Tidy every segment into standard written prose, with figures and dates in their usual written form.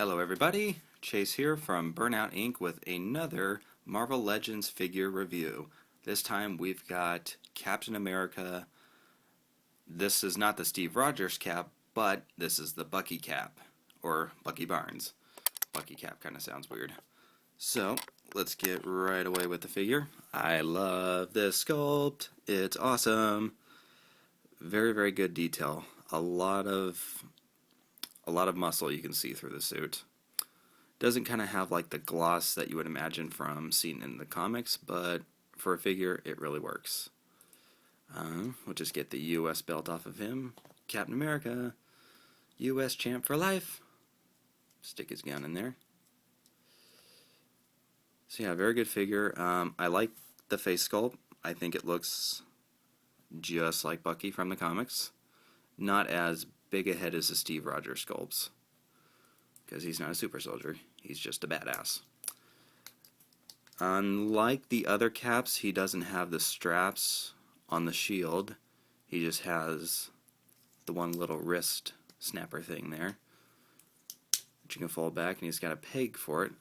Hello everybody, Chase here from Burnout Inc. with another Marvel Legends figure review. This time we've got Captain America. This is not the Steve Rogers cap, but this is the Bucky cap, or Bucky Barnes. Bucky cap kind of sounds weird. So, let's get right away with the figure. I love this sculpt. It's awesome. Very, very good detail. A lot of muscle you can see through the suit. Doesn't kind of have like the gloss that you would imagine from seeing in the comics, but for a figure it really works. We'll just get the US belt off of him. Captain America, US champ for life. Stick his gun in there. So yeah, very good figure. I like the face sculpt. I think it looks just like Bucky from the comics. Not as big a head as the Steve Rogers sculpts, because he's not a super soldier, he's just a badass. Unlike the other caps, he doesn't have the straps on the shield. He just has the one little wrist snapper thing there, which you can fold back, and he's got a peg for it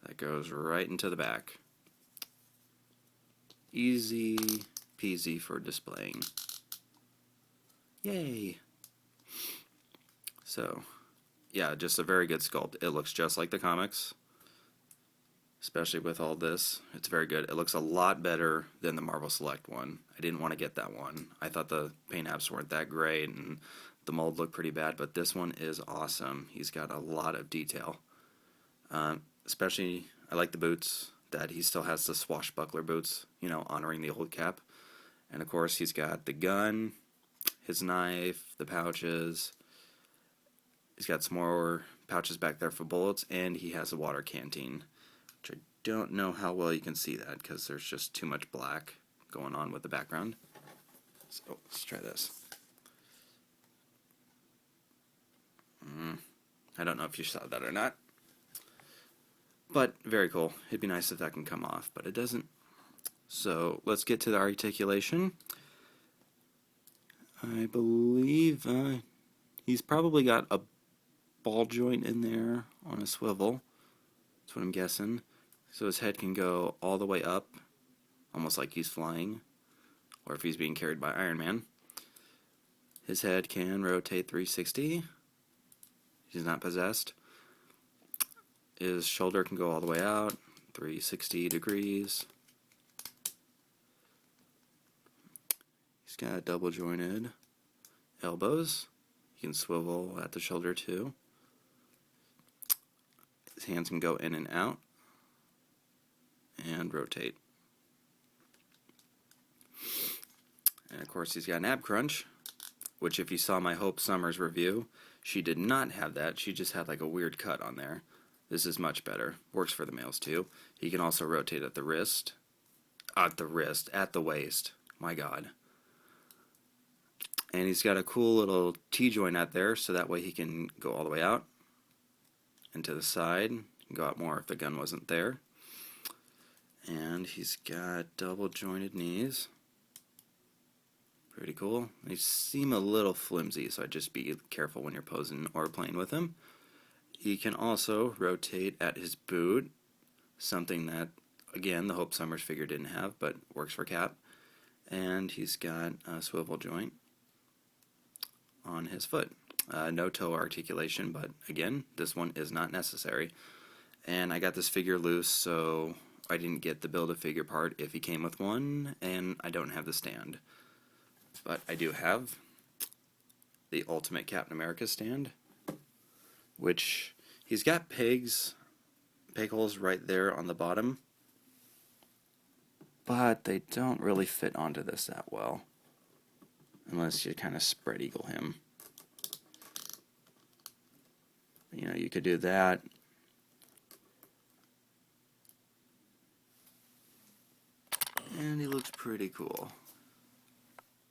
that goes right into the back. Easy peasy for displaying. Yay! So, yeah, just a very good sculpt. It looks just like the comics, especially with all this. It's very good. It looks a lot better than the Marvel Select one. I didn't want to get that one. I thought the paint apps weren't that great, and the mold looked pretty bad, but this one is awesome. He's got a lot of detail. Especially, I like the boots, that he still has the swashbuckler boots, you know, honoring the old cap. And of course, he's got the gun, his knife, the pouches. He's got some more pouches back there for bullets, and he has a water canteen, which I don't know how well you can see that because there's just too much black going on with the background. So let's try this. I don't know if you saw that or not, but very cool. It'd be nice if that can come off, but it doesn't. So let's get to the articulation. I believe he's probably got a ball joint in there on a swivel. That's what I'm guessing. So his head can go all the way up, almost like he's flying, or if he's being carried by Iron Man. His head can rotate 360. He's not possessed. His shoulder can go all the way out, 360 degrees. He's got double jointed elbows. He can swivel at the shoulder too. His hands can go in and out and rotate. And of course he's got an ab crunch, which if you saw my Hope Summers review, she did not have that. She just had like a weird cut on there. This is much better. Works for the males too. He can also rotate at the wrist. At the waist. My God. And he's got a cool little T-joint out there, so that way he can go all the way out and to the side. He can go out more if the gun wasn't there. And he's got double jointed knees. Pretty cool. They seem a little flimsy, so I'd just be careful when you're posing or playing with him. He can also rotate at his boot, something that, again, the Hope Summers figure didn't have, but works for Cap. And he's got a swivel joint on his foot. No toe articulation, but again, this one is not necessary. And I got this figure loose, so I didn't get the Build-A-Figure part if he came with one, and I don't have the stand. But I do have the Ultimate Captain America stand, which he's got peg holes right there on the bottom, but they don't really fit onto this that well, unless you kind of spread eagle him. You know, you could do that. And he looks pretty cool.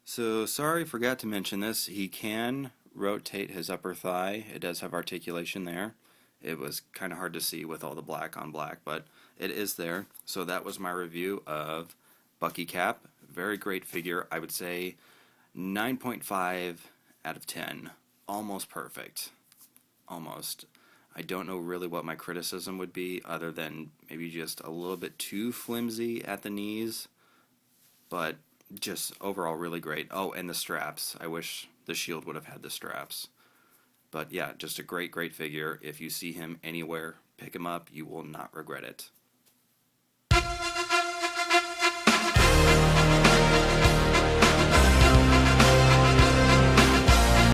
So, sorry, forgot to mention this. He can rotate his upper thigh. It does have articulation there. It was kind of hard to see with all the black on black, but it is there. So that was my review of Bucky Cap. Very great figure. I would say 9.5 out of 10. Almost perfect. almost. I don't know really what my criticism would be, other than maybe just a little bit too flimsy at the knees, but just overall really great. Oh, and the straps. I wish the shield would have had the straps. But yeah, just a great, great figure. If you see him anywhere, pick him up. You will not regret it.